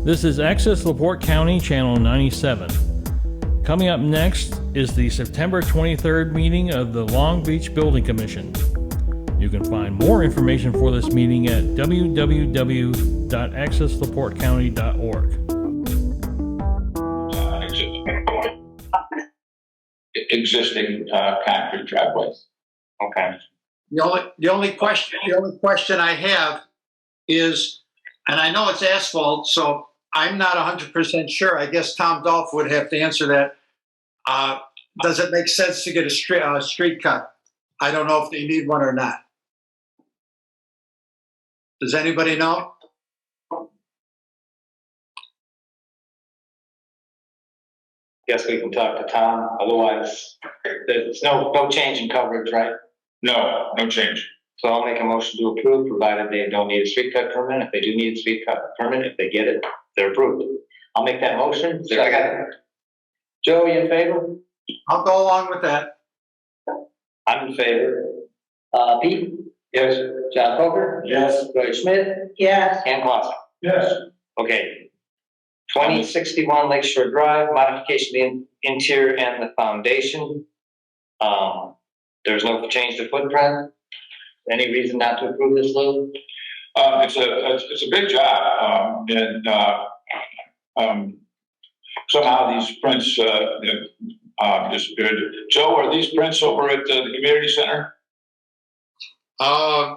This is Access LaPorte County, Channel 97. Coming up next is the September 23rd meeting of the Long Beach Building Commission. You can find more information for this meeting at www.accesslaportecounty.org. Existing concrete driveways. Okay. The only question I have is, and I know it's asphalt, so I'm not 100% sure. I guess Tom Dolph would have to answer that. Does it make sense to get a street cut? I don't know if they need one or not. Does anybody know? Guess we can talk to Tom. Otherwise, there's no change in coverage, right? No change. So I'll make a motion to approve, provided they don't need a street cut permit. If they do need a street cut permit, if they get it, they're approved. I'll make that motion. Second. Joe, you in favor? I'll go along with that. I'm in favor. Pete? Yes. John Coker? Yes. Roy Schmidt? Yes. Ann Clausen? Yes. Okay. 2061 Lakeshore Drive, modification of the interior and the foundation. There's no change to footprint. Any reason not to approve this, Lou? It's a big job, and somehow these prints disappeared. Joe, are these prints over at the community center? I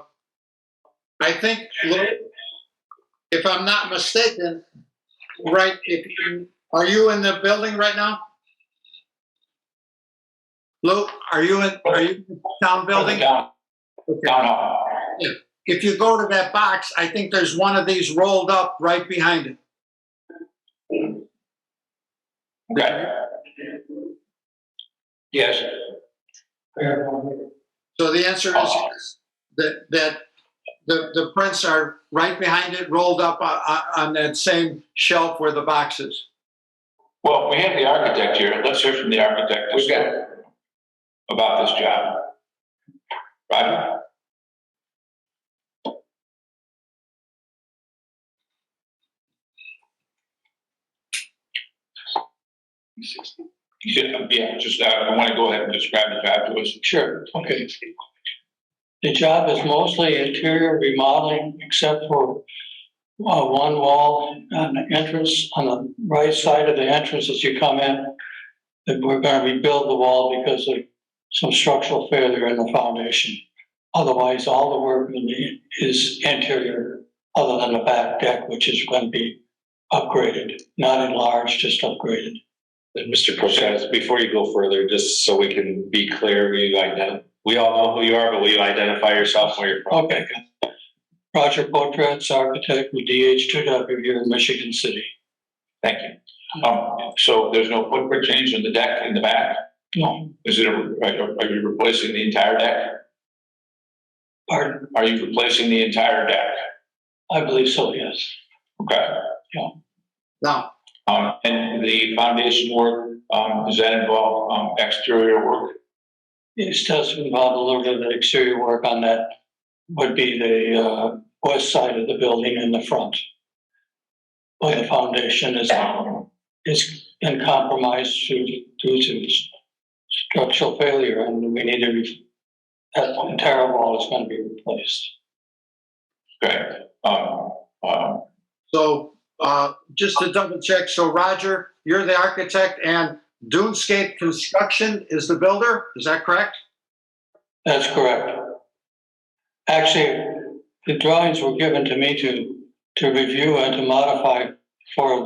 think, if I'm not mistaken, right? Are you in the building right now? Luke, are you in the town building? Down. Okay. Down. If you go to that box, I think there's one of these rolled up right behind it. Okay. Yes. So the answer is yes, that the prints are right behind it, rolled up on that same shelf where the box is. Well, we have the architect here. Let's hear from the architect about this job. Right? Yeah, just I want to go ahead and describe the job to us. Sure, okay. The job is mostly interior remodeling, except for one wall on the entrance, on the right side of the entrance as you come in. That we're going to rebuild the wall because of some structural failure in the foundation. Otherwise, all the work is interior, other than the back deck, which is going to be upgraded, not enlarged, just upgraded. And Mr. Portes, before you go further, just so we can be clear, we all know who you are, but will you identify yourself and where you're from? Okay. Roger Portes, architect with DH2W here in Michigan City. Thank you. So there's no footprint change in the deck in the back? No. Are you replacing the entire deck? Pardon? Are you replacing the entire deck? I believe so, yes. Okay. Yeah. Now, and the foundation work, does that involve exterior work? It does involve a little bit of exterior work on that. Would be the west side of the building in the front. But the foundation is in compromise due to structural failure, and we need to that entire wall is going to be replaced. Okay. so just to double check, so Roger, you're the architect and Dunescape Construction is the builder, is that correct? That's correct. Actually, the drawings were given to me to review and to modify for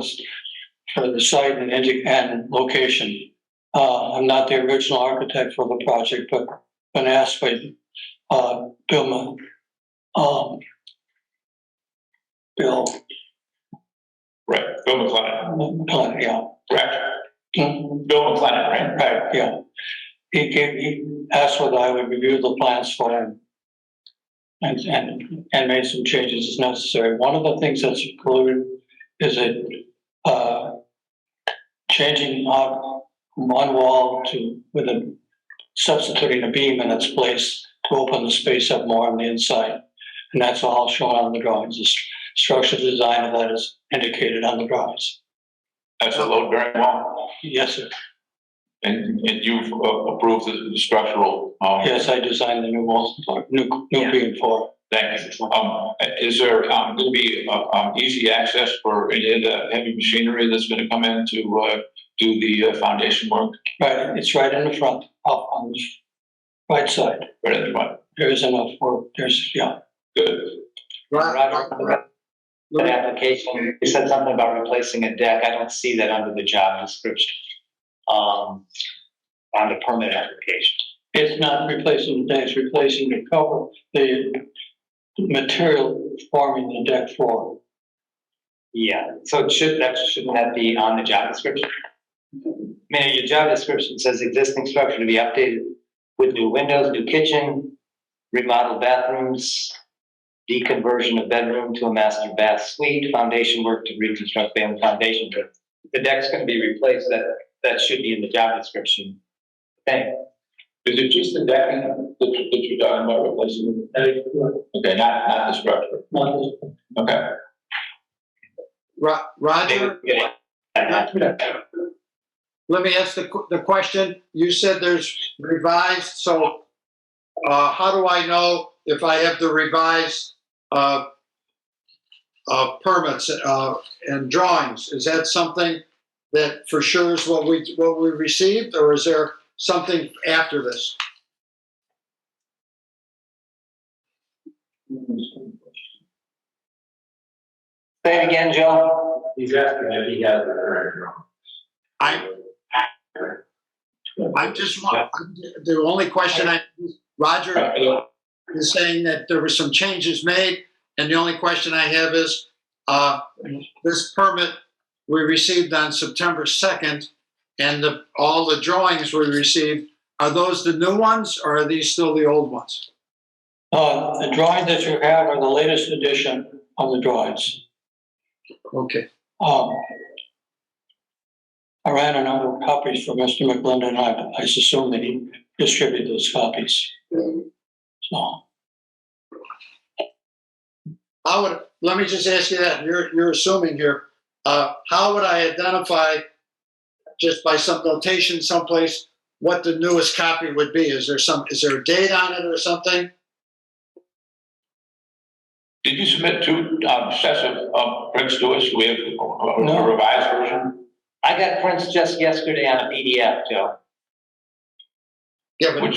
the site and location. I'm not the original architect for the project, but been asked by Bill. Right. Bill McLennan. Yeah. Correct. Mm-hmm. Bill McLennan, right? Right. Yeah. He asked whether I would review the plans for him and made some changes as necessary. One of the things that's included is changing out one wall substituting a beam in its place to open the space up more on the inside. And that's all shown on the drawings. structural design of that is indicated on the drawings. That's a load bearing wall. Yes, sir. And you've approved the structural. Yes, I designed the new walls, new beam for it. Thank you. Is there going to be easy access for any of the heavy machinery that's going to come in to do the foundation work? Right, it's right in the front, up on the right side. Right in the front. There is enough work. There's, yeah. Good. Roger, that application, you said something about replacing a deck. I don't see that under the job description. On the permit application. It's not replacing the deck, it's replacing the cover, the material forming the deck floor. Yeah, so shouldn't that be on the job description? I mean, your job description says existing structure to be updated with new windows, new kitchen, remodeled bathrooms, deconversion of bedroom to a master bath suite, foundation work to reconstruct family foundation. But the deck's going to be replaced. That should be in the job description. Okay. Is it just the decking that you're talking about replacing? Okay, not the structure. Okay. Roger, let me ask the question. You said there's revised, so how do I know if I have the revised permits and drawings? Is that something that for sure is what we received, or is there something after this? Say it again, Joe. He's asking if he has the current drawings. I just want, the only question Roger is saying that there were some changes made, and the only question I have is, this permit we received on September 2nd, and all the drawings we received, are those the new ones, or are these still the old ones? The drawings that you have are the latest edition of the drawings. Okay. I ran a number of copies for Mr. McGlinda, and I assume that he distributed those copies. So. Let me just ask you that. You're assuming here. How would I identify, just by some notation someplace, what the newest copy would be? Is there a date on it or something? Did you submit two sets of prints to us? We have No. a revised version. I got prints just yesterday on a PDF, Joe. Yeah, but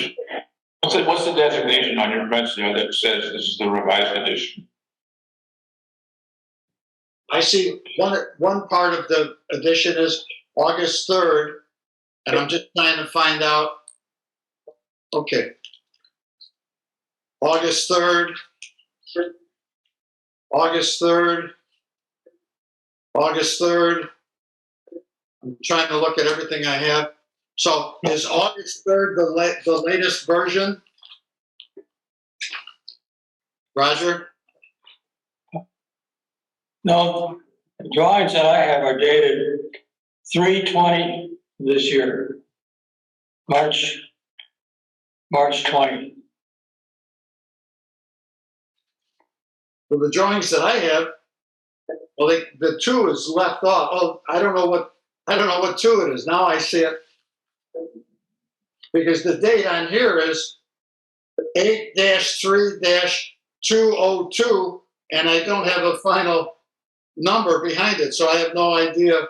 What's the designation on your prints there that says this is the revised edition? I see one part of the edition is August 3rd, and I'm just trying to find out. Okay. August 3rd. August 3rd. August 3rd. I'm trying to look at everything I have. So is August 3rd the latest version? Roger? No, the drawings that I have are dated 3/20 this year, March 20. Well, the drawings that I have, well, the 2 is left off. Oh, I don't know what 2 it is. Now I see it. Because the date on here is 8-3-202, and I don't have a final number behind it, so I have no idea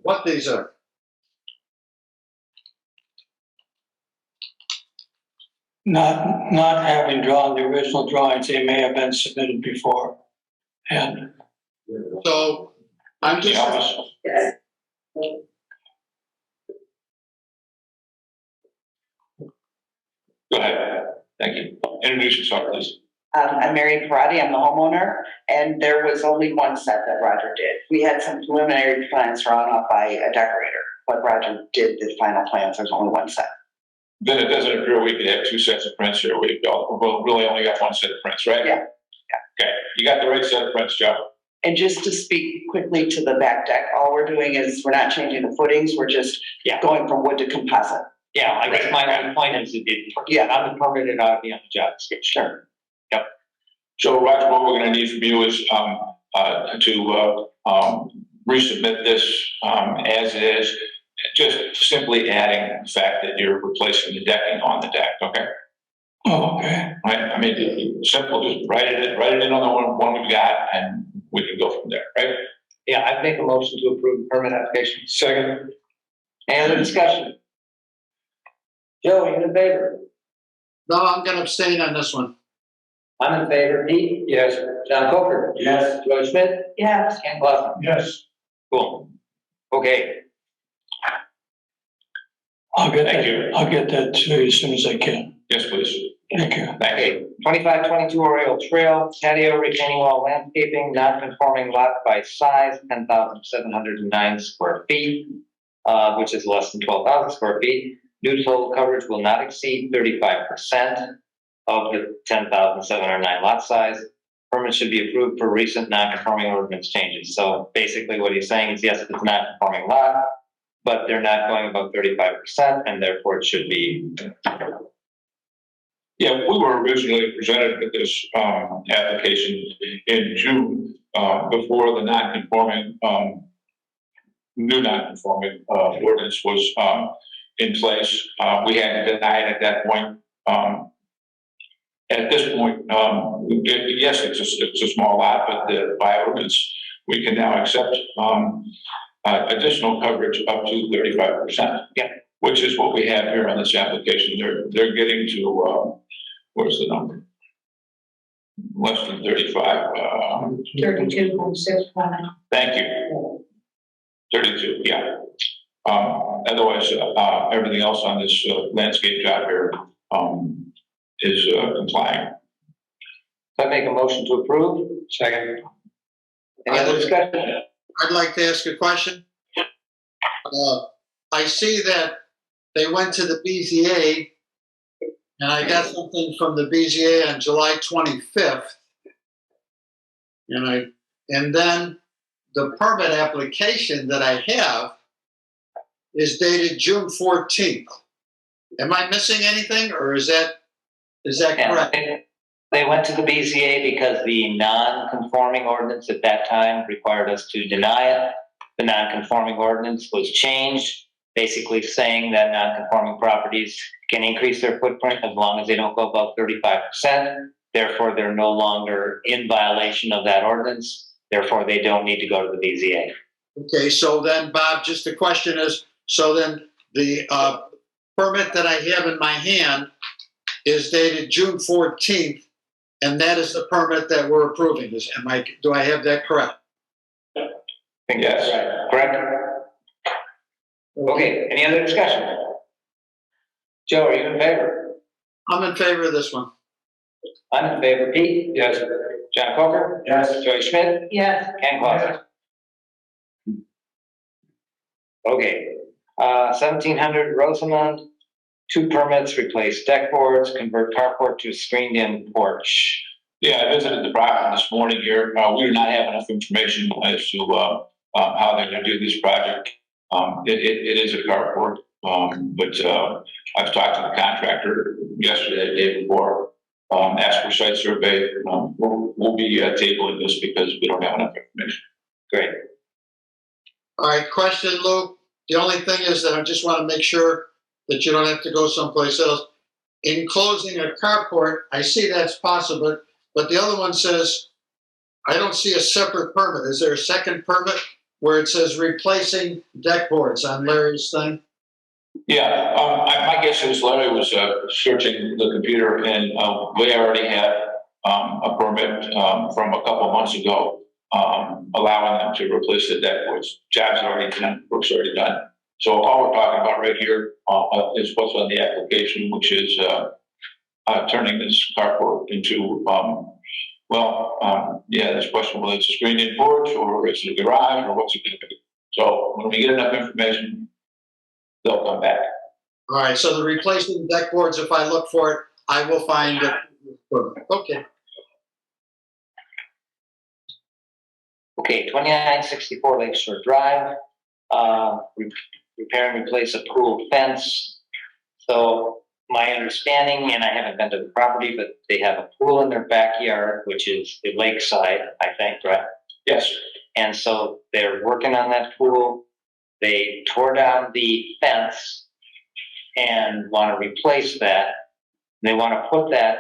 what these are. Not having drawn the original drawings, they may have been submitted before. And So I'm just, Go ahead. Thank you. Introduce yourself, please. I'm Mary Parati, I'm the homeowner, and there was only one set that Roger did. We had some preliminary plans drawn up by a decorator, but Roger did the final plans, there's only one set. Then it doesn't appear we could have two sets of prints here. We've really only got one set of prints, right? Yeah. Okay, you got the right set of prints, Joe. And just to speak quickly to the back deck, all we're doing is we're not changing the footings, we're just going from wood to composite. Yeah, I guess my only point is I'm the permit, it ought to be on the job description. Sure. Yep. So Roger, what we're gonna need from you is, to, resubmit this, as is, just simply adding the fact that you're replacing the decking on the deck, okay? Oh, okay. Right, I mean, simple, just write it in on the one we've got, and we can go from there, right? Yeah, I'd make a motion to approve the permit application. Second. Any other discussion? Joe, are you in favor? No, I'm gonna abstain on this one. I'm in favor. Pete? Yes. John Coker? Yes. Joy Schmidt? Yes. Ken Glassman? Yes. Cool. Okay, I'll get Thank that, you. I'll get that to you as soon as I can. Yes, please. Thank you. Thank you. okay. 2522 Oriole Trail, patio retaining wall landscaping, non-conforming lot by size, 10,709 square feet, which is less than 12,000 square feet. New total coverage will not exceed 35% of the 10,709 lot size. Permit should be approved for recent non-conforming ordinance changes. So basically what he's saying is, yes, it's a non-conforming lot, but they're not going above 35%, and therefore it should be. Yeah, we were originally presented with this, application in June, before the non-conforming, new non-conforming, ordinance was, in place. We had to deny it at that point. At this point, yes, it's a small lot, but by ordinance, we can now accept, additional coverage up to 35%. Yeah. Which is what we have here on this application. They're getting to, where's the number? Less than 35. 32.65. Thank you. 32, yeah. Otherwise, everything else on this landscape job here is complying. So I make a motion to approve. Second. Any other discussion? I'd like to ask a question. I see that they went to the BZA, and I got something from the BZA on July 25th. And then the permit application that I have is dated June 14th. Am I missing anything, or is that correct? They went to the BZA because the non-conforming ordinance at that time required us to deny it. The non-conforming ordinance was changed, basically saying that non-conforming properties can increase their footprint as long as they don't go above 35%. Therefore, they're no longer in violation of that ordinance. Therefore, they don't need to go to the BZA. Okay, so then, Bob, just the question is, so then the permit that I have in my hand is dated June 14th, and that is the permit that we're approving. Do I have that correct? I think that's right. Correct? Okay, any other discussion? Joe, are you in favor? I'm in favor of this one. I'm in favor. Pete? Yes. John Coker? Yes. Joy Schmidt? Yes. Ken Clausen? Okay, 1700 Rosamond, 2 permits, replace deck boards, convert carport to a screened-in porch. Yeah, I visited the property this morning here. We do not have enough information as to how they're going to do this project. It is a carport, but I've talked to the contractor yesterday, the day before, asked for site survey. We'll be tabling this because we don't have enough information. Great. All right, question, Lou. The only thing is that I just want to make sure that you don't have to go someplace else. In closing a carport, I see that's possible, but the other one says, I don't see a separate permit. Is there a second permit where it says replacing deck boards on Larry's thing? Yeah, my guess is Larry was searching the computer, and we already had a permit from a couple months ago allowing them to replace the deck boards. Job's already done, work's already done. So all we're talking about right here is what's on the application, which is turning this carport into, this question, whether it's a screened-in porch or it's a garage or what's it going to be. So when we get enough information, they'll come back. All right, so the replacing deck boards, if I look for it, I will find it. Okay. Okay, 2964 Lakeshore Drive, repair and replace a pool fence. So my understanding, and I haven't been to the property, but they have a pool in their backyard, which is the lakeside, I think, right? Yes, And so they're working on that pool. They tore down the fence and want to replace that. They want to put that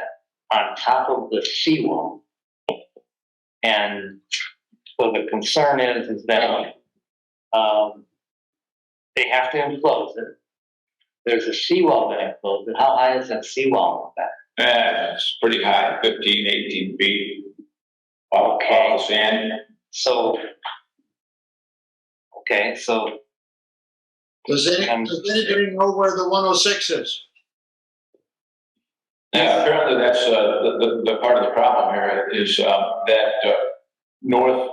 on top of the seawall. And so the concern is that they have to enclose it. There's a seawall that encloses it. How high is that seawall back? it's pretty high, 15, 18 feet off the sand. So, okay, so Does anybody know where the 106 is? Yeah, apparently that's the part of the problem here is that north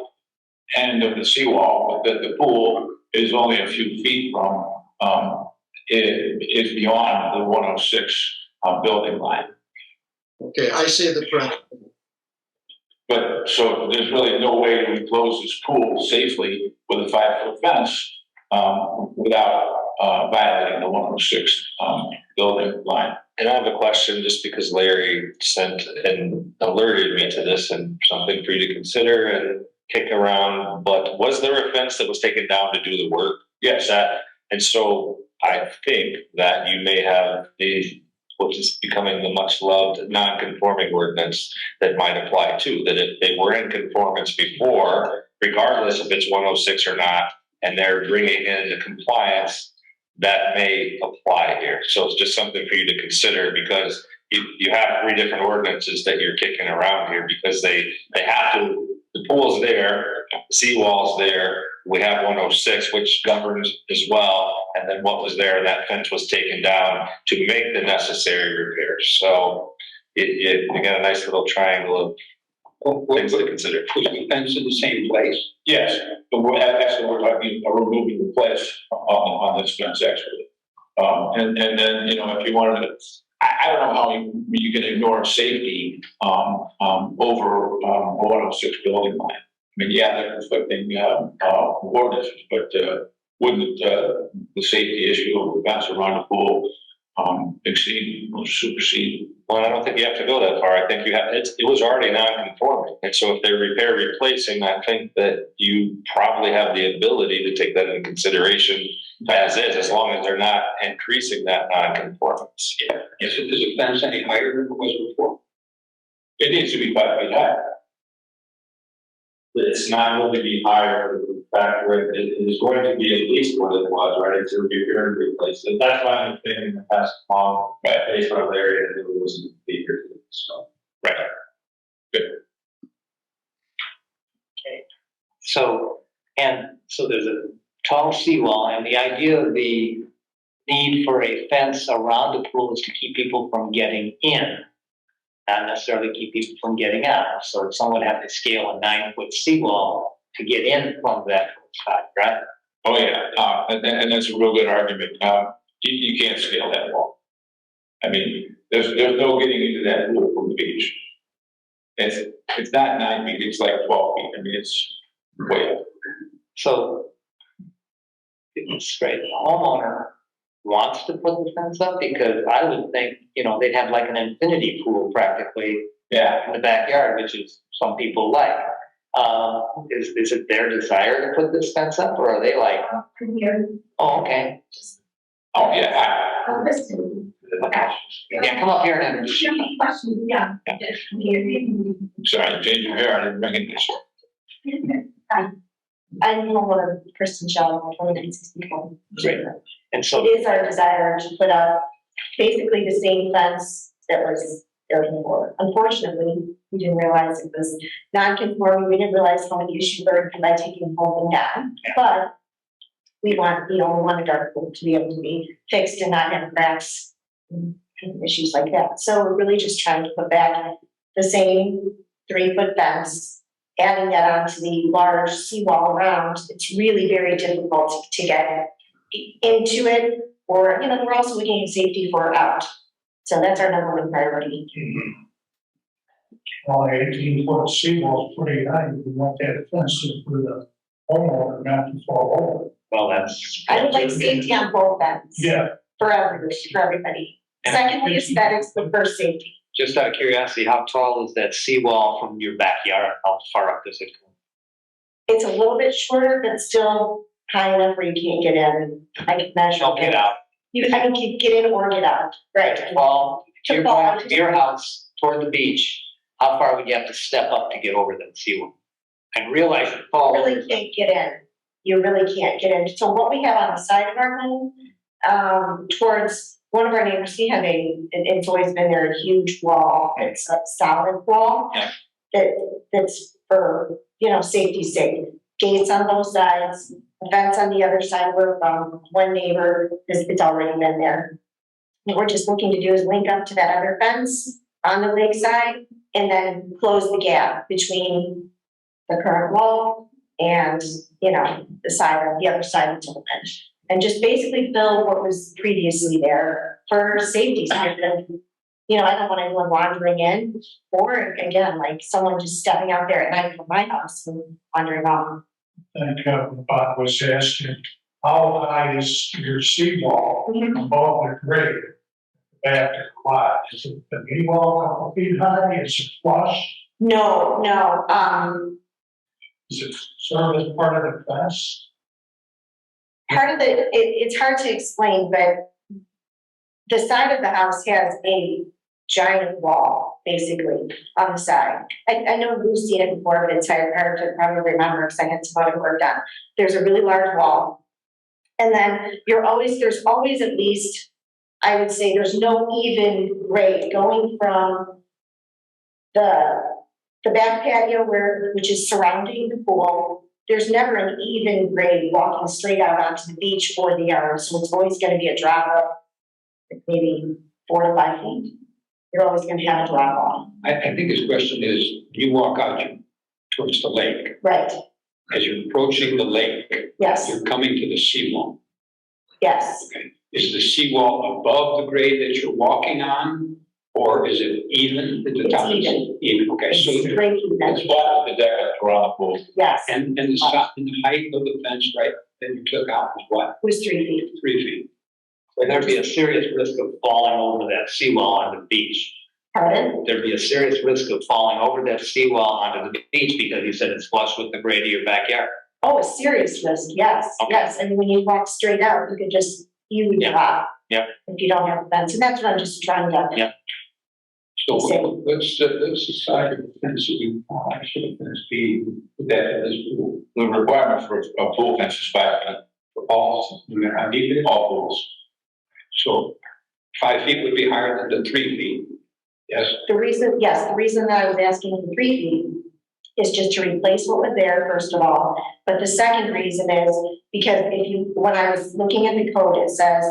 end of the seawall that the pool is only a few feet from is beyond the 106 building line. Okay, I see the print. But so there's really no way to enclose this pool safely with a 5-foot fence without violating the 106 building line. And I have a question, just because Larry sent and alerted me to this, and something for you to consider and kick around, but was there a fence that was taken down to do the work? Yes. And so I think that you may have which is becoming the much loved non-conforming ordinance that might apply too, that if they were in conformance before, regardless if it's 106 or not, and they're bringing in the compliance, that may apply here. So it's just something for you to consider, because you have 3 different ordinances that you're kicking around here, because they have to, the pool's there, the seawall's there, we have 106, which governs as well, and then what was there, that fence was taken down to make the necessary repairs. So you got a nice little triangle of things to consider. Was the fence in the same place? Yes, but we're talking about removing the place on this fence actually. And then, you know, if you wanted to, I don't know how you can ignore safety over 106 building line. I mean, yeah, they're conflicting ordinances, but wouldn't the safety issue of the fence around the pool exceed or supersede? Well, I don't think you have to go that far. I think you have, it was already non-conforming. And so if they're replacing, I think that you probably have the ability to take that into consideration as is, as long as they're not increasing that non-conformance. Yeah. Is the fence any higher than it was before? It needs to be 5 feet high. It's not going to be higher. In fact, it is going to be at least what it was, right? It's a repair and replace. And that's why I'm thinking in the past long, based on the area that it wasn't bigger. So, Right. Good. Okay. So there's a tall seawall, and the idea of the need for a fence around the pool is to keep people from getting in, not necessarily keep people from getting out. So someone would have to scale a 9-foot seawall to get in from that side, right? Oh yeah, and that's a real good argument. You can't scale that wall. I mean, there's no getting into that pool from the beach. It's not 9 feet. It's like 12 feet. I mean, it's way up. So it's great. The homeowner wants to put the fence up, because I would think, you know, they'd have like an infinity pool practically in the backyard, which is some people like. Is it their desire to put this fence up, or are they like, oh, okay. Oh yeah. Okay. Yeah, come up here and Yeah. Sorry, change your hair. I didn't bring it this way. I'm homeowner Kristen Shaw, 2964. Great. And so It is our desire to put up basically the same fence that was there before. Unfortunately, we didn't realize it was non-conforming. We didn't realize how many issues there were by taking the whole thing down. But we wanted our pool to be able to be fixed and not have cracks and issues like that. So we're really just trying to put back the same 3-foot fence, adding that onto the large seawall around. It's really very difficult to get into it, or, you know, we're also looking at safety for out. So that's our number 1 priority. Well, 18-foot seawall's pretty high. We want that fence for the homeowner not to fall over. well, that's I would like safety on both ends. Yeah. For everybody. Secondly, aesthetics, but first safety. Just out of curiosity, how tall is that seawall from your backyard? How far up does it go? It's a little bit shorter, but still high enough where you can't get in. I can measure. Don't get out. I can get in or get out, right? Fall, if To you're fall. going to your house toward the beach, how far would you have to step up to get over that seawall? And realize it You falls. really can't get in. You really can't get in. So what we have on the side of our home, towards one of our neighbors, he had it's always been there, a huge wall. It's a solid wall. Yeah. That's for, safety's sake. Gates on both sides, a fence on the other side where, one neighbor, it's already been there. What we're just looking to do is link up to that other fence on the lakeside and then close the gap between the current wall and, the other side of the development. And just basically fill what was previously there for safety. So I don't want anyone wandering in or again, like someone just stepping out there at night from my house and wandering off. I think Bob was asking, how high is your seawall above the grade? Back to the lot, is it the knee wall a couple feet high, is it flush? No, Is it sort of as part of the fence? part of it's hard to explain, but the side of the house has a giant wall, basically, on the side. I know you've seen it before, but it's hard to probably remember because I had some other work done. There's a really large wall. And then there's always at least, I would say, there's no even grade going from the back patio which is surrounding the pool. There's never an even grade walking straight out onto the beach or the yard. So it's always going to be a drop off, maybe 4 to 5 feet. You're always going to have a drop off. I think his question is, you walk out towards the lake. Right. As you're approaching the lake, Yes. you're coming to the seawall. Yes. Okay. Is the seawall above the grade that you're walking on, or is it even at the It's top? even. Even, okay, so, It's great even. It's flat as the deck around the pool. Yes. and the height of the fence, right, that you took out was what? It was 3 feet. 3 feet. So there'd be a serious risk of falling over that seawall on the beach. Pardon? There'd be a serious risk of falling over that seawall onto the beach because you said it's flush with the grade of your backyard. Oh, a serious risk. Yes. Okay. Yes. And when you walk straight out, you could just, drop. Yep. If you don't have a fence. And that's what I'm just trying to. Yep. So let's decide the fence that we, should the fence be that in this pool? The requirement for a pool fence is 5 feet For all, no matter how deep it is? all pools. So 5 feet would be higher than the 3 feet. Yes, The reason that I was asking for 3 feet is just to replace what was there, first of all. But the second reason is because when I was looking at the code, it says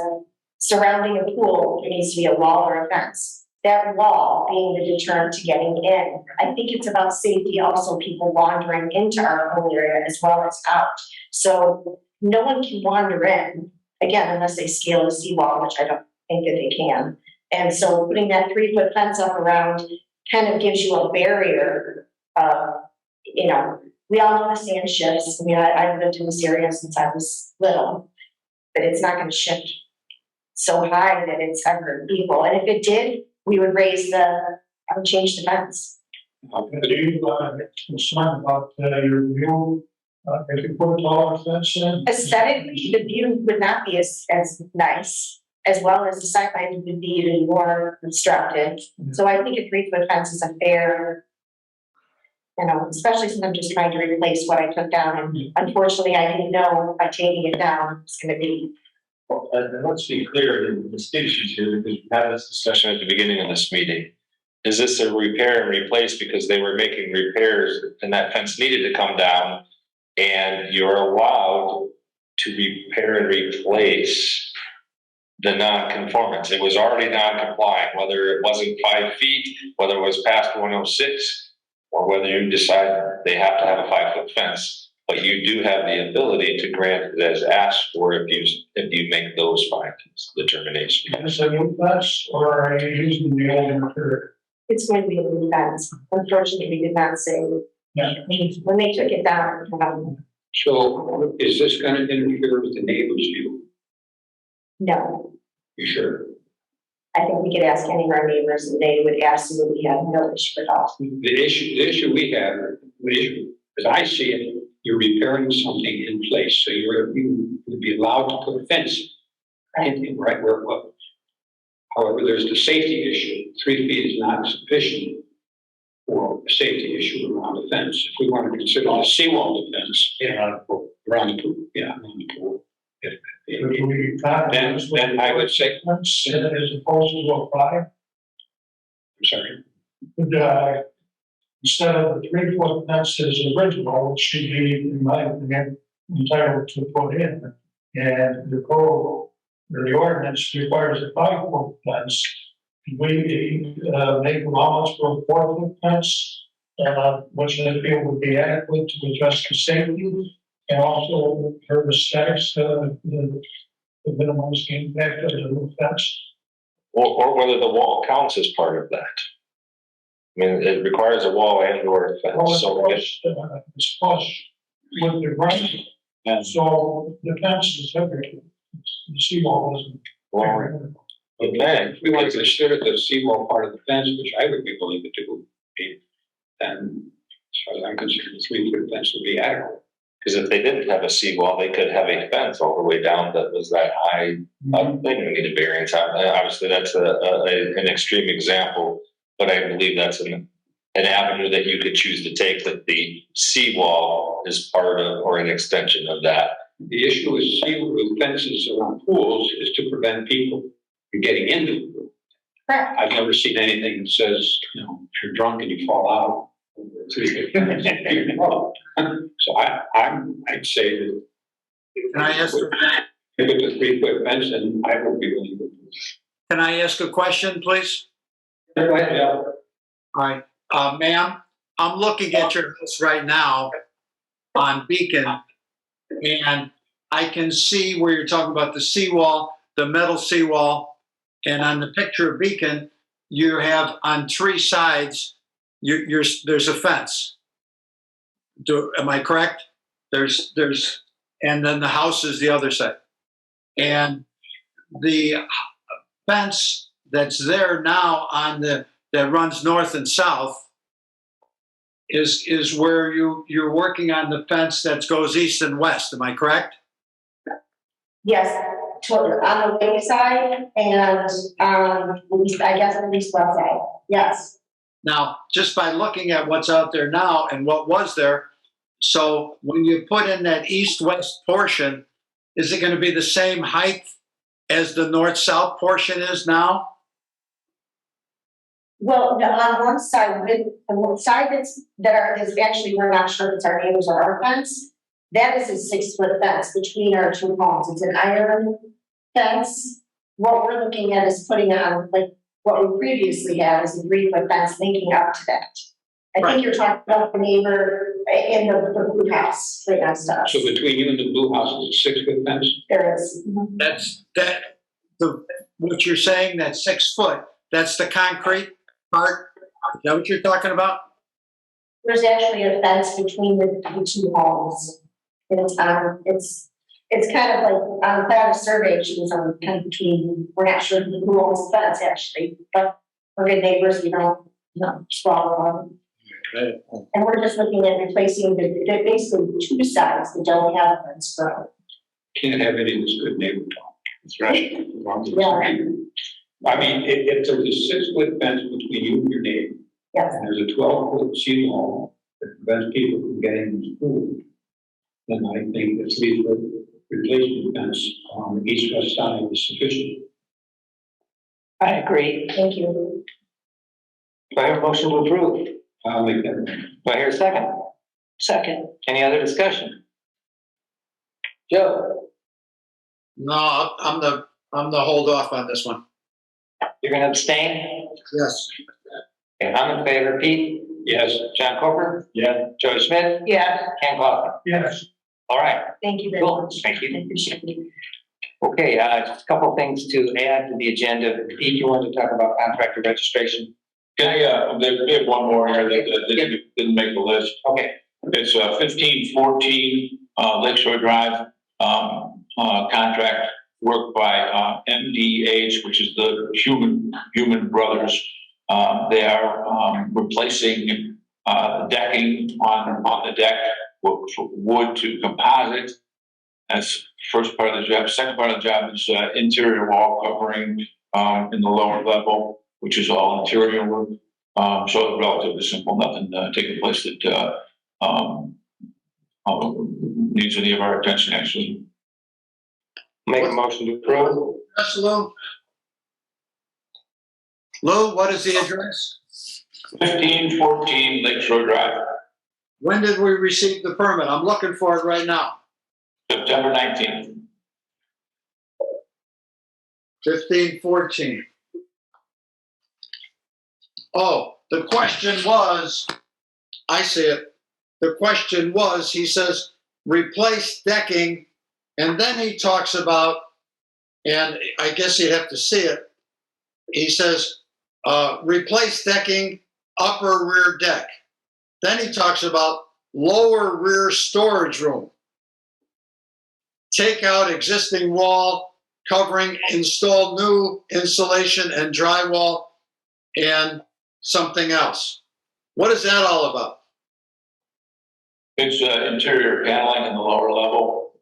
surrounding a pool, there needs to be a wall or a fence. That wall being the deterrent to getting in. I think it's about safety, also people wandering into our pool area as well as out. So no one can wander in, again, unless they scale a seawall, which I don't think that they can. And so putting that 3-foot fence up around kind of gives you a barrier of, we all know the sand shifts. I mean, I've lived in this area since I was little, but it's not going to shift so high that it's ever equal. And if it did, we would change the fence. Are you concerned about your view, if you put a taller fence in? Aesthetically, the view would not be as nice, as well as the sightlines would be even more obstructed. So I think a 3-foot fence is a fair, especially since I'm just trying to replace what I took down. And unfortunately, I didn't know by taking it down, it's going to be. Well, and let's be clear, the state issues here, because we had this discussion at the beginning of this meeting. Is this a repair and replace because they were making repairs and that fence needed to come down and you're allowed to repair and replace the non-conformance? It was already non-compliant, whether it wasn't 5 feet, whether it was past 106, or whether you decide they have to have a 5-foot fence. But you do have the ability to grant it as asked for if you make those findings, determination. Is it a new fence or are you using the old material? It's going to be a new fence. Unfortunately, we did not say Yeah. when they took it down. so is this gonna interfere with the neighbor's view? No, You sure? I think we could ask any of our neighbors and they would absolutely have no issue at all. The issue we have, as I see it, you're repairing something in place, so you would be allowed to put a fence in right where it was. However, there's the safety issue. 3 feet is not sufficient for a safety issue around the fence. If we want to consider the seawall defense, around the pool, around the pool. Then I would say, As opposed to a 5, I'm sorry. instead of the 3-foot fence as original, which should be, in my opinion, entitled to put in. And the code, or the ordinance requires a 5-foot fence. We make allowance for a 4-foot fence, which I feel would be adequate to address the safety and also for the aesthetics, the minimize the impact of the roof fence. Or whether the wall counts as part of that. I mean, it requires a wall and or a Well, fence, so it's flush with the ground, and so the fence is everything. The seawall isn't. well, If we want to consider the seawall part of the fence, which I would be willing to do, then as far as I'm concerned, the 3-foot fence would be adequate. because if they didn't have a seawall, they could have a fence all the way down that was that high. I think we need a variance. Obviously, that's an extreme example, but I believe that's an avenue that you could choose to take, that the seawall is part of or an extension of that. The issue with fences around pools is to prevent people from getting into the pool. Correct. I've never seen anything that says, if you're drunk and you fall out. So I'd say that. Can I ask? If it's a 3-foot fence, then I would be willing to do that. Can I ask a question, please? Go ahead, Bill. All right, ma'am, I'm looking at your house right now on Beacon, and I can see where you're talking about the seawall, the metal seawall, and on the picture of Beacon, you have on 3 sides, there's a fence. Am I correct? There's, and then the house is the other side. And the fence that's there now that runs north and south is where you're working on the fence that goes east and west. Am I correct? Yes, on the lake side and I guess at least west side, yes. Now, just by looking at what's out there now and what was there, so when you put in that east-west portion, is it going to be the same height as the north-south portion is now? Well, on one side, the side is actually, we're not sure if it's our neighbors or our fence. That is a 6-foot fence between our 2 homes. It's an iron fence. What we're looking at is putting on, like what we previously had is a 3-foot fence linking up to that. I think you're talking about the neighbor in the blue house right next to us. So between you and the blue house is a 6-foot fence? There is. What you're saying, that 6 foot, that's the concrete part? Is that what you're talking about? There's actually a fence between the 2 homes. And it's kind of like on that survey, she was on kind of between, we're not sure who owns the fence actually, but we're good neighbors, we don't swallow them. And we're just looking at replacing basically 2 sides that don't have a fence from. Can't have any of this good neighbor talk. That's right. Yeah. I mean, if there's a 6-foot fence between you and your neighbor, Yes. and there's a 12-foot seawall that prevents people from getting in the pool, then I think the 3-foot replacement fence on the east-west side is sufficient. I agree. Thank you. Do I have a motion to approve? I'll make that motion. Do I hear a second? Second. Any other discussion? Joe, No, I'm the hold off on this one. you're gonna abstain? Yes. Okay, I'm in favor. Pete? Yes. John Coker? Yeah. Joey Smith? Yeah. Ken Coughlin? Yes. All right. Thank you very Cool. much. Thank you. I appreciate it. Okay, just a couple things to add to the agenda. Pete, you wanted to talk about contractor registration? Okay, we have one more here that didn't make the list. Okay. It's 1514 Lakeshore Drive, contract work by MDH, which is the Human Human Brothers. They are replacing decking on the deck, wood to composite. That's first part of the job. Second part of the job is interior wall covering in the lower level, which is all interior work. So it's relatively simple, nothing taking place that needs any of our attention, actually. Make a motion to approve. Yes, Lou? Lou, what is the address? 1514 Lakeshore Drive, When did we receive the permit? I'm looking for it right now. September 19th. 1514. Oh, the question was, I see it. The question was, he says, replace decking, and then he talks about, and I guess you'd have to see it. He says, replace decking, upper rear deck. Then he talks about lower rear storage room. Take out existing wall covering, install new insulation and drywall, and something else. What is that all about? It's interior paneling in the lower level.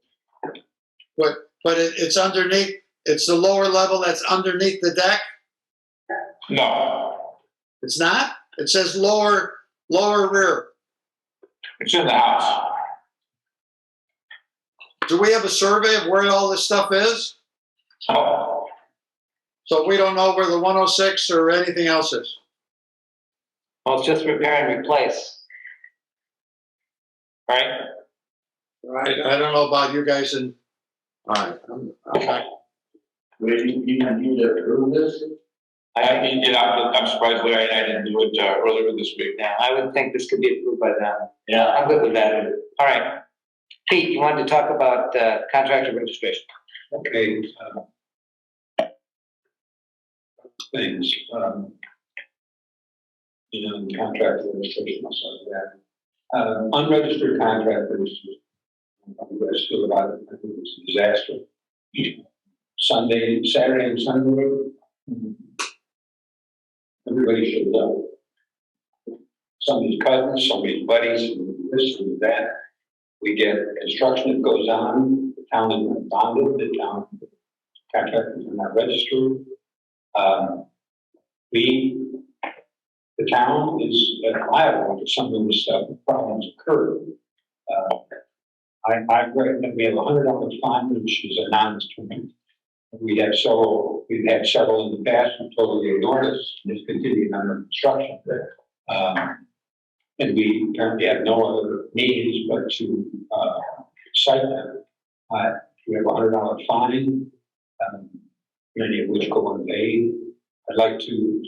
But it's underneath, it's the lower level that's underneath the deck? No, It's not? It says lower rear. it's in the house. Do we have a survey of where all this stuff is? Oh, So we don't know where the 106 or anything else is. Well, it's just repair and replace. Right? Right. I don't know about you guys and, all right. I'm not, you need to approve this? I mean, I'm surprised Larry and I didn't do it earlier this week. Yeah, I would think this could be approved by them. Yeah. I'm good with that. All right. Pete, you wanted to talk about contractor registration. Okay. Things, contract registration, I'll start with that. Unregistered contractors, you guys feel about it, I think it's a disaster. Saturday and Sunday, everybody should know. Somebody's cousins, somebody's buddies, and this and that. We get construction that goes on, the town is not bonded, the town contractors are not registered. The town is liable for some of this stuff, if problems occur. I've read that we have $100 fine, which is a non-instrument. We've had several in the past who totally ignored us, and it's continuing under construction. And we apparently have no other means but to cite them. We have a $100 fine, many of which go unpaid. I'd like to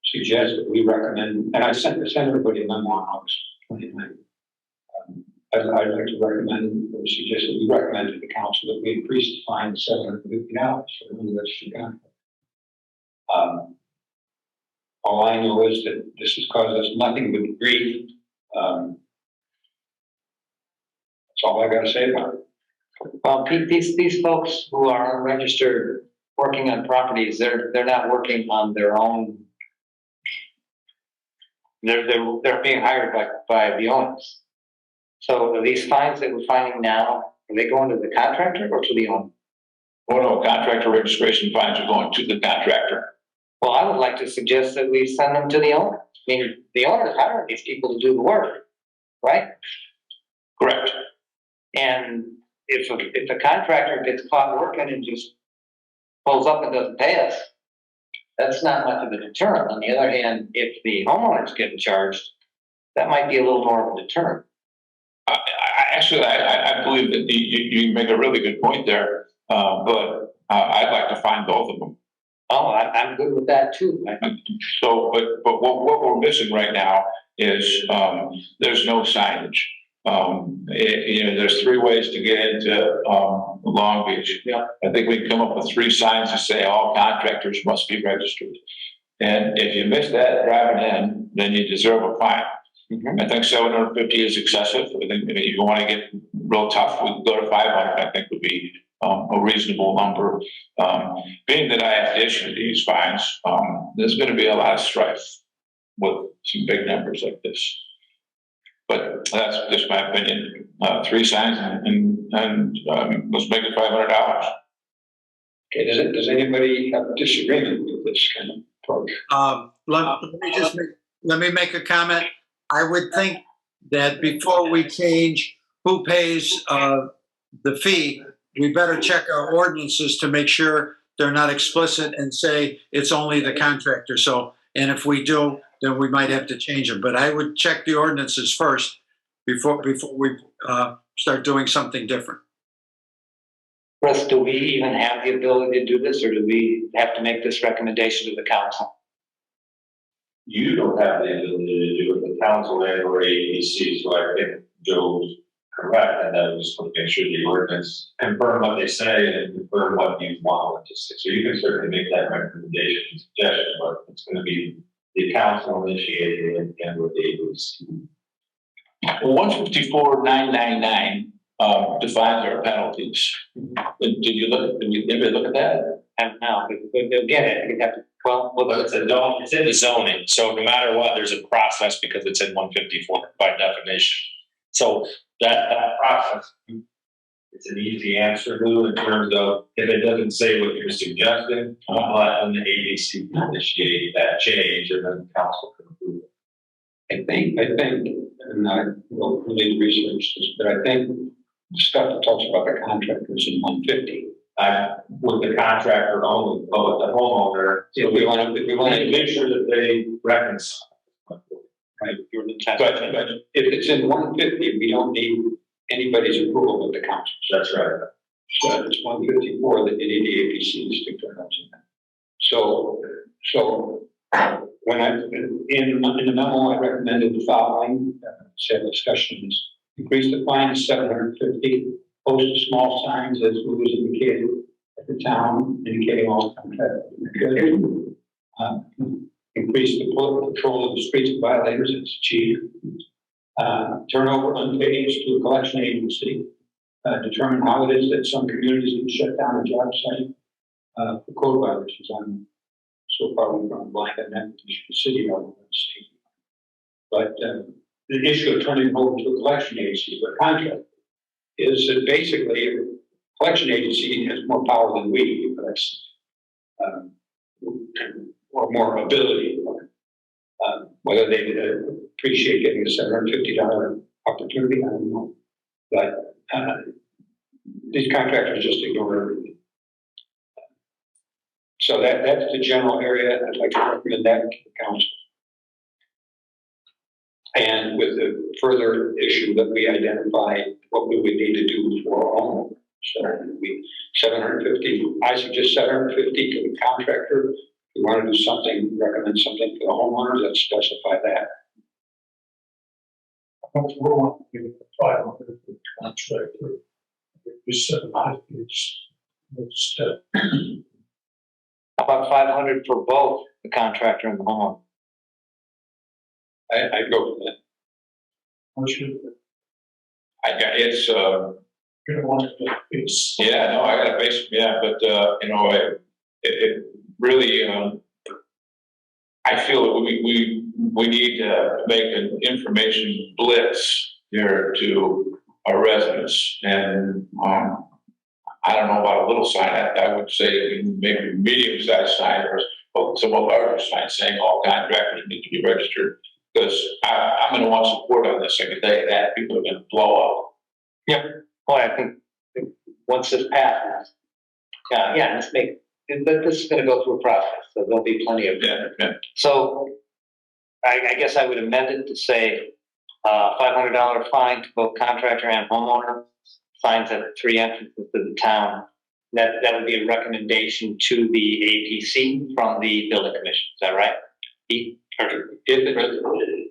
suggest that we recommend, and I sent everybody a memo on August 29th. I'd like to recommend, or suggest that we recommend to the council that we increase the fine to $750 for the registered contract. All I know is that this has caused us nothing but grief. That's all I got to say about it. Well, Pete, these folks who are unregistered working on properties, they're not working on their own. They're being hired by the owners. So are these fines that we're finding now, are they going to the contractor or to the owner? Oh, no, contractor registration fines are going to the contractor. Well, I would like to suggest that we send them to the owner. I mean, the owner hired these people to do the work, right? Correct. And if a contractor gets caught working and just pulls up and doesn't pay us, that's not much of a deterrent. On the other hand, if the homeowner's getting charged, that might be a little more of a deterrent. I believe that you make a really good point there, but I'd like to find both of them. Oh, I'm good with that too. So, but what we're missing right now is there's no signage. There's 3 ways to get into Long Beach. Yeah. I think we can come up with 3 signs that say all contractors must be registered. And if you miss that driving in, then you deserve a fine. Mm-hmm. I think 750 is excessive. I think if you want to get real tough, we can go to 500. I think would be a reasonable number. Being that I have to issue these fines, there's going to be a lot of strife with some big numbers like this. But that's just my opinion. 3 signs and let's make it $500. Okay, does anybody have disagreement with this kind of approach? Let me make a comment. I would think that before we change who pays the fee, we better check our ordinances to make sure they're not explicit and say it's only the contractor. So, and if we do, then we might have to change them. But I would check the ordinances first before we start doing something different. Russ, do we even have the ability to do this, or do we have to make this recommendation to the council? You don't have the ability to do it, the council and or AEC, so I think Joe's correct, and that was to make sure the ordinance confirm what they say and confirm what you want to say. So you can certainly make that recommendation and suggestion, but it's going to be the council initiated and with the AEC. Well, 154,999 defines our penalties. Did you ever look at that? And now, we'll get it. We have to, well, It's in the zoning, so no matter what, there's a process because it's in 154 by definition. So that process, it's an easy answer, Lou, in terms of if it doesn't say what you're suggesting, let the AEC initiate that change and then the council can approve it. I think, and I will really research this, but I think the stuff that talks about the contractors in 150. With the contractor only, but with the homeowner, So we want to make sure that they reconcile. right. But If it's in 150, we don't need anybody's approval but the council. that's right. So it's 154 that you need the APC to stick their nose in that. So when in the memo, I recommended the following, said discussions, increase the fine to 750, post small signs as was indicated at the town, indicating all contractors. Increase the patrol of the streets of violators, it's chief. Turn over unpaid to a collection agency. Determine how it is that some communities can shut down a job site for code violations. I'm so far from blind on that, the city of the state. But the issue of turning over to a collection agency for a contract is that basically a collection agency has more power than we, or more ability. Whether they appreciate getting a $750 opportunity, I don't know. But these contractors just ignore everything. So that's the general area. I'd like to recommend that to the council. And with the further issue that we identify, what we would need to do for our own. So we 750. I suggest 750 to the contractor. If we want to do something, recommend something for the homeowners, let's specify that. We're wanting to give the 500 for the contractor. We said it's how about 500 for both the contractor and the homeowner? I go for that. It's gonna want to it's yeah, no, I got a base, yeah, but you know, it really, I feel that we need to make an information blitz here to our residents, and I don't know about a little sign. I would say maybe medium-sized sign or some larger sign saying all contractors need to be registered, because I'm going to want support on this. I can tell you that people are going to blow up. Yep. Well, I think once this passes, let's make. But this is going to go through a process, so there'll be plenty of. Yeah. So, I guess I would amend it to say $500 fine to both contractor and homeowner. Signs at 3 entrances to the town. That would be a recommendation to the APC from the building commission. Is that right? If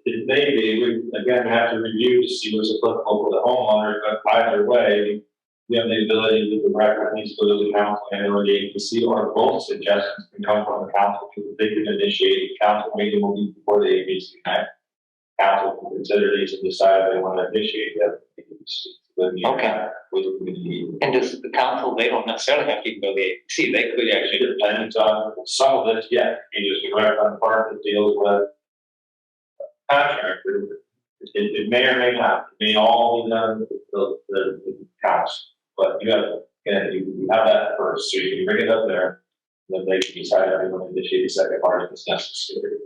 it may be, we again have to review to see what's applicable for the homeowner, but either way, we have the ability to direct what needs to go to the council and or the APC, or both suggestions can come from the council. They can initiate the council meeting will be before the APC. Council can consider these and decide if they want to initiate that. Okay. With the committee. And does the council, they don't necessarily have to even go to the APC, they could actually. It depends on some of this, yeah, you just direct on the part that deals with contractor. It may or may not, it may all be done with the council, but you have, again, you have that first, so you can bring it up there. Then they can decide if they want to initiate the second part if it's necessary.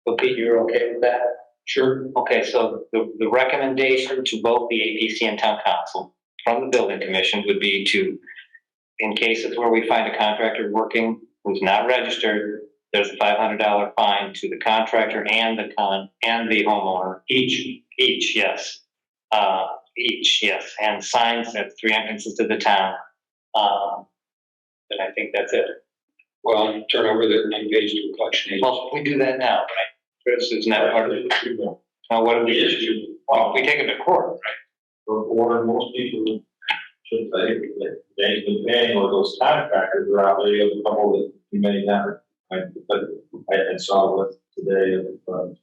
So Pete, you're okay with that? Sure. Okay, so the recommendation to both the APC and town council from the building commission would be to, in cases where we find a contractor working who's not registered, there's a $500 fine to the contractor and the homeowner. Each, yes. Each, yes, and signs at 3 entrances to the town. And I think that's it. Well, turn over the page to a collection agency. Well, we do that now, right? Chris, isn't that part of it? Now, what do we issue? Well, we take it to court, right? Or most people should say that they've been paying, or those contractors are out there, you have a couple that you may never. But I saw with today of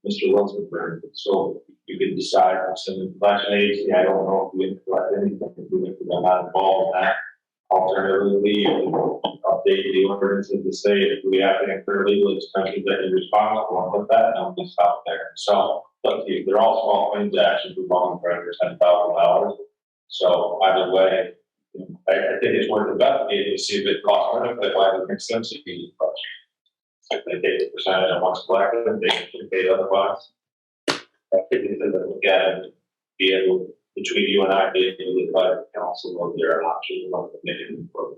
Mr. Wilson, so you can decide on some collection agency. I don't know if we can collect anything if we're not involved in that. Alternatively, update the ordinances to say if we have to incur legal expenses that you're responsible and put that number out there. So, but they're all small claims actions revolving for under $10,000. So either way, I think it's worth investigating to see if it costs money, but why it makes sense to be approached. If they take the percentage on what's collected, they can pay otherwise. I think it's a look at it, be able, between you and I, be able to advise the council of their options about making the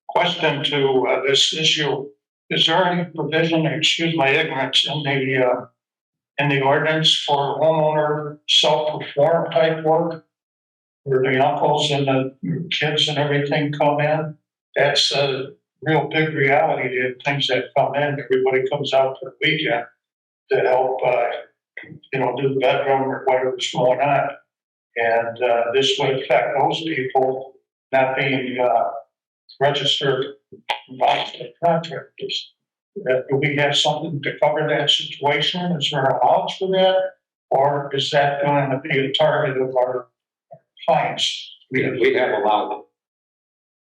Question to this issue, is there any provision, excuse my ignorance, in the ordinance for homeowner self-perform type work? Where the uncles and the kids and everything come in? That's a real big reality to things that come in. Everybody comes out for the weekend to help, do the bedroom or whatever's going on. And this would affect those people not being registered by the contractors. Do we have something to cover that situation? Is there a allowance for that? Or is that going to be a target of our fines? We have allowed it.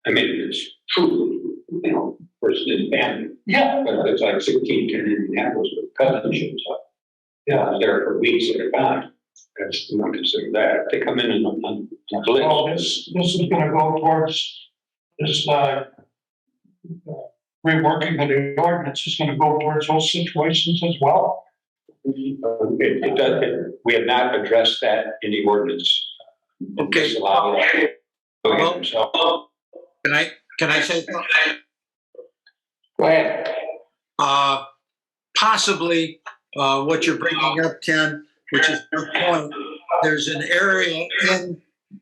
I mean, it's true, person in family. Yeah. But it's like 16, 10 Indianapolis with cousin shows up. Yeah, I was there for weeks at a time. That's not considered that. If they come in on So this is going to go towards this reworking of the ordinance is going to go towards those situations as well. it does. We have not addressed that in the ordinance. Okay. Allow it. Go ahead. Can I say something? Go ahead. Possibly, what you're bringing up, Ken, which is your point, there's an area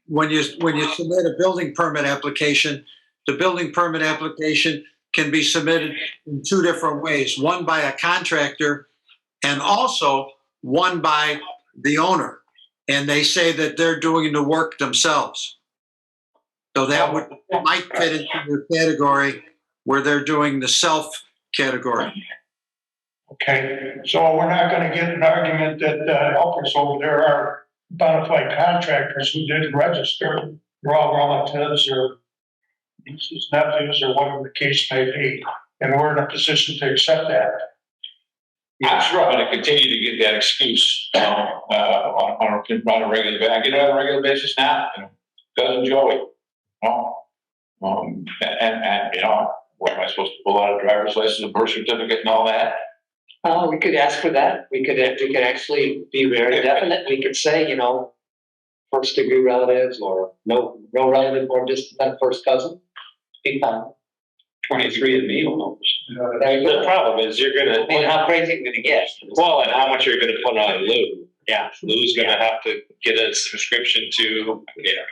when you submit a building permit application, the building permit application can be submitted in two different ways, one by a contractor and also one by the owner. And they say that they're doing the work themselves. So that might fit into your category where they're doing the self category. Okay, so we're not going to get an argument that helpers over there are bona fide contractors who didn't register. They're all relatives or nieces, nephews, or whatever the case may be, and we're in a position to accept that. I'm sure I'm going to continue to get that excuse on a regular basis. I get it on a regular basis now. Cousin Joey, and where am I supposed to pull out a driver's license, a birth certificate, and all that? We could ask for that. We could actually be very definite. We could say, first degree relatives or no relative or distant than first cousin. Be fine. 23 and me almost. The problem is you're gonna. I mean, how crazy are you gonna get? Well, and how much you're gonna put on Lou. Yeah, Lou's gonna have to get a subscription to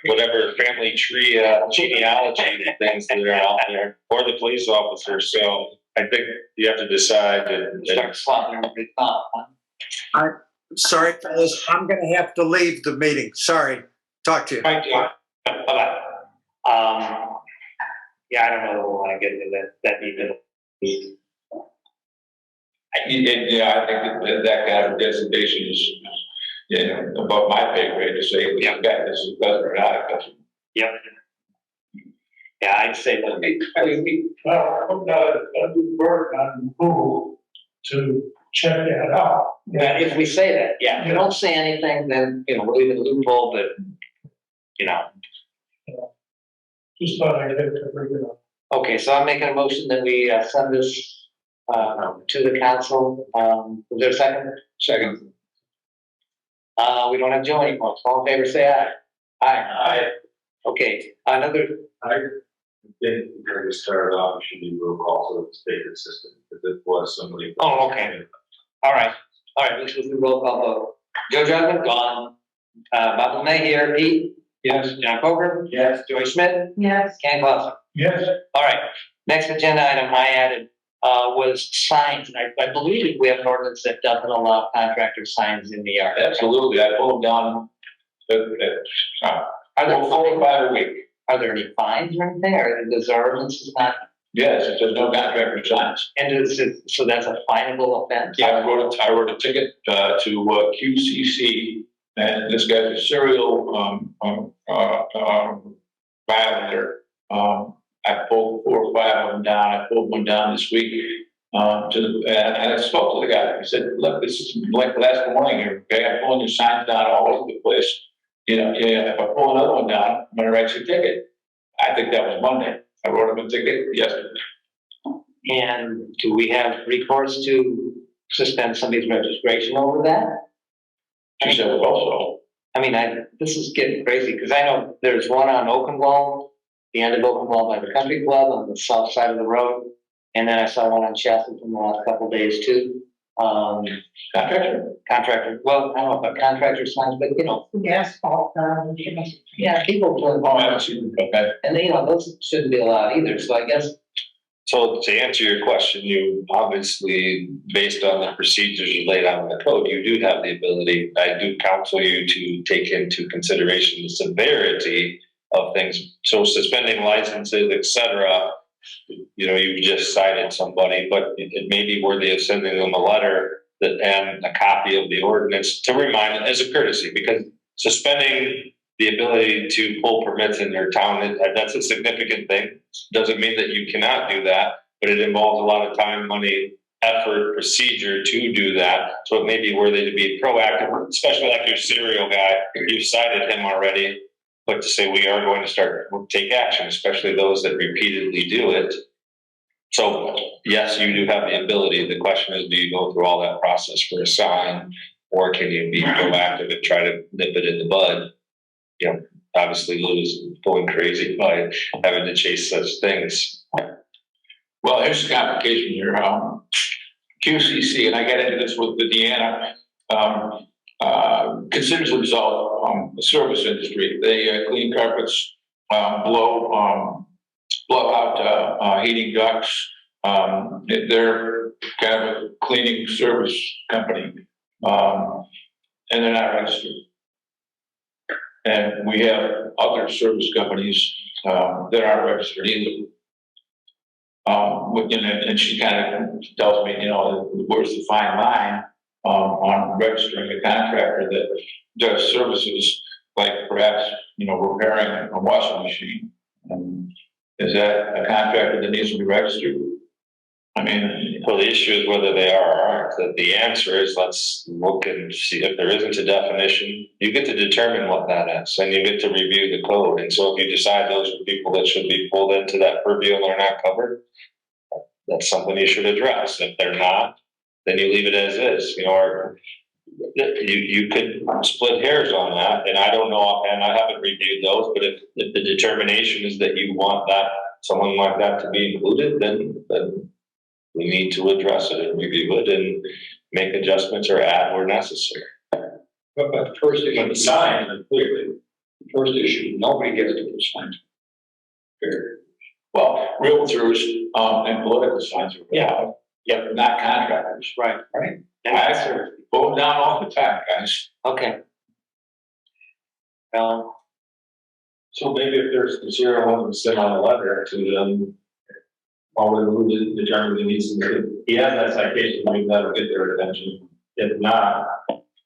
whatever family tree genealogy things that are out there, or the police officer. So I think you have to decide Start slotting everybody up, huh? Sorry, fellas, I'm going to have to leave the meeting. Sorry. Talk to you. Bye-bye. Yeah, I don't know if we want to get into that deep. I think that kind of designation above my pay grade to say, yeah, this is better or not. Yep. Yeah, I'd say that. I mean, well, put a new burden on Google to check that out. Yeah, if we say that, yeah, if we don't say anything, then, we'll leave it a loophole, but, Just thought I'd have to bring it up. Okay, so I'm making a motion that we send this to the council. Is there a second? Second. We don't have Joe anymore. All in favor, say aye. Aye. Okay, another, I think during the start off, it should be roll call so it's stay consistent, because it was somebody. Oh, okay. All right, let's do the roll call vote. Joe Judson, gone. Bob Lemay here, Pete? Yes. John Coker? Yes. Joey Schmidt? Yes. Ken Clausen? Yes, All right, next agenda item I added was signs. And I believe we have an ordinance that doesn't allow contractor signs in the yard. Absolutely, I pull them down, I go 4 or 5 a week. Are there any fines or anything, or does our ordinance is not, Yes, if there's no contractor signs. and so that's a finable offense? Yeah, I wrote a ticket to QCC, and this guy's a serial violator. I pulled 4 or 5 of them down. I pulled one down this week. And I spoke to the guy. He said, "Look, this is like last morning here. Okay, I'm pulling your signs down all over the place. If I pull another one down, I'm going to write you a ticket." I think that was Monday. I wrote him a ticket yesterday. And do we have recourse to suspend somebody's registration over that? She said, "Also." I mean, this is getting crazy, because I know there's one on Oakenwall, the end of Oakenwall by the country club on the south side of the road. And then I saw one on Chesterton the last couple of days too. Contractor, well, I don't know about contractor signs, but Asphalt, yeah, people doing, Oh, I haven't seen it. Okay. and those shouldn't be allowed either, so I guess. So to answer your question, you obviously, based on the procedures you laid out in the code, you do have the ability, I do counsel you to take into consideration the severity of things. So suspending licenses, et cetera, you just cited somebody, but it may be worthy of sending them a letter and a copy of the ordinance to remind them as a courtesy, because suspending the ability to pull permits in your town, that's a significant thing. Doesn't mean that you cannot do that, but it involves a lot of time, money, effort, procedure to do that. So it may be worthy to be proactive, especially like your serial guy. You've cited him already, but to say we are going to take action, especially those that repeatedly do it. So yes, you do have the ability. The question is, do you go through all that process for a sign, or can you be proactive and try to nip it in the bud? Obviously Lou is going crazy by having to chase such things. Well, here's the complication here. QCC, and I got into this with the Deanna, considers themselves the service industry. They clean carpets, blow out heating ducts. They're kind of a cleaning service company, and they're not registered. And we have other service companies that aren't registered either. And she kind of tells me, where's the fine line on registering a contractor that does services like perhaps, repairing a washing machine. Is that a contractor that needs to be registered? I mean, well, the issue is whether they are or aren't. The answer is, let's look and see if there isn't a definition. You get to determine what that is, and you get to review the code. And so if you decide those are people that should be pulled into that purview and they're not covered, that's something you should address. If they're not, then you leave it as is. Or you could split hairs on that, and I don't know, and I haven't reviewed those. But if the determination is that you want someone like that to be included, then we need to address it and review it and make adjustments or add where necessary. But the first issue, the sign, clearly, the first issue, nobody gets to put signs. well, realtors and political signs are allowed, yet not contractors. Right. And I pull them down all the time, guys. Okay. So maybe if there's the serial one to send on a letter to them, or the determine the needs, he has that citation, maybe that'll get their attention. If not,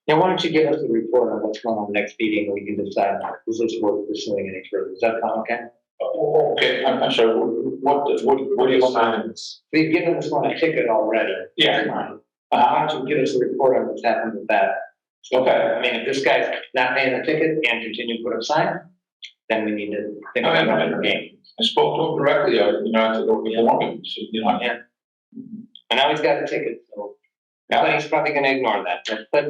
Now, why don't you give us a report on what's going on next meeting, and we can decide, is this worth pursuing any further? Does that sound okay? Okay, I'm sorry, what do you want? We've given this one a ticket already. Yeah. Why don't you give us a report on what's happened with that? Okay, I mean, if this guy's not paying the ticket and continue to put up sign, then we need to think about another game. I spoke to him directly, I said, Yeah. And now he's got a ticket, so he's probably gonna ignore that, but,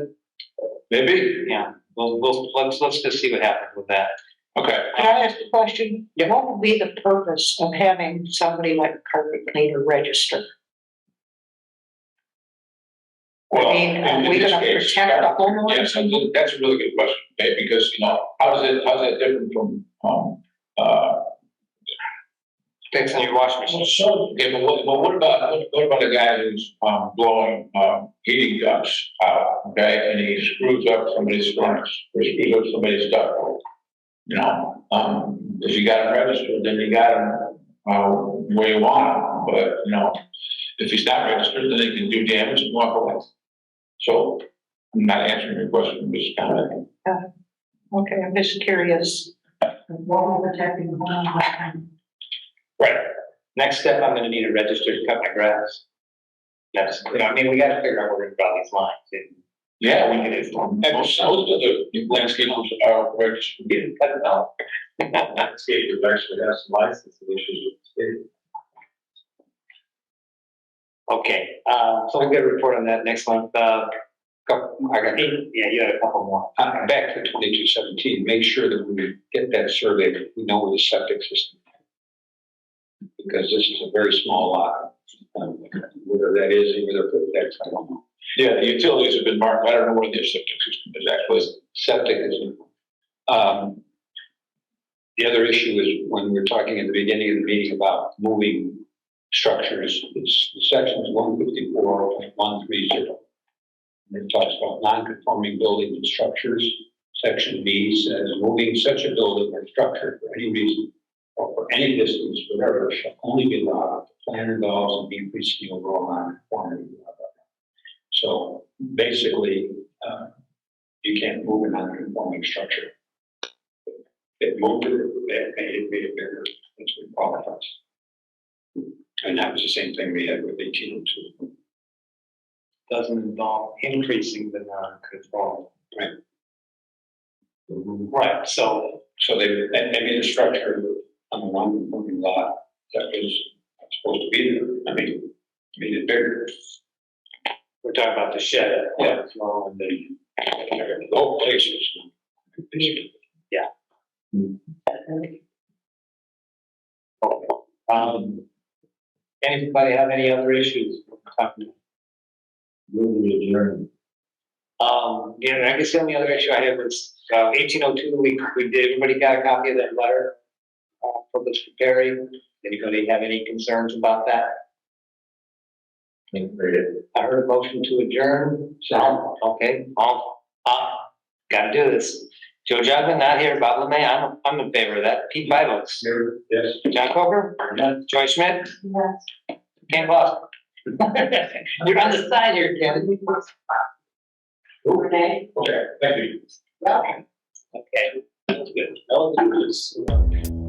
maybe, yeah, let's just see what happens with that. okay. Can I ask a question? What would be the purpose of having somebody like a carpet cleaner register? Well, I mean, are in we this gonna case, protect the homeowners? Yes, that's a really good question, okay, because, how's that different from, Fixing your washing machine. okay, but what about a guy who's, blowing, heating ducts out, okay, and he screws up somebody's furnace, or screws up somebody's ductwork? If you got him registered, then you got him, where you want him, but, if he's not registered, then he can do damage and walk away. So, I'm not answering your question, I'm just commenting. Okay, I'm just curious. What we're protecting the homeowners? Right. Next step, I'm gonna need a register to cut my grass. That's, we gotta figure out where we're gonna draw these lines. Yeah, we can, most of the landscapers are registered. Cut it out. Landscapers actually have some licensing issues with the state. Okay, so we'll get a report on that next month. I got, yeah, you had a couple more. Back to 2217, make sure that when we get that survey, we know where the septic system is. Because this is a very small lot. Whether that is, and whether that, I don't know. Yeah, the utilities have been marked, I don't know where their septic system is actually. Septic is, the other issue is when we're talking at the beginning of the meeting about moving structures, it's sections 154.130. It talks about non-conforming buildings and structures. Section B says moving such a building or structure for any reason or for any distance, whatever, shall only be allowed if the plan involves an increase in the overall non-conformity. So basically, you can't move a non-conforming structure. It moved it, it made it bigger, that's what qualifies. And that was the same thing we had with 1802. Doesn't involve increasing the non-conforming. Right. Right, so So they made a structure on the non-conforming lot that was supposed to be there. I mean, made it bigger. we're talking about the shed. Yeah. Well, and the Both places. Yeah. Anybody have any other issues? I guess the only other issue I had was 1802. We did. Everybody got a copy of that letter from Mr. Perry. Anybody have any concerns about that? I heard a motion to adjourn. So okay, gotta do this. Joe Jugman, not here. Bob LeMay, I'm in favor of that. Pete Bibles. Yes. John Coker? Yes. Joy Schmidt? Yes. Ken Boston? You're on the side here, Ken. Renee? Okay, thank you. Okay. Okay. That's good. That was good.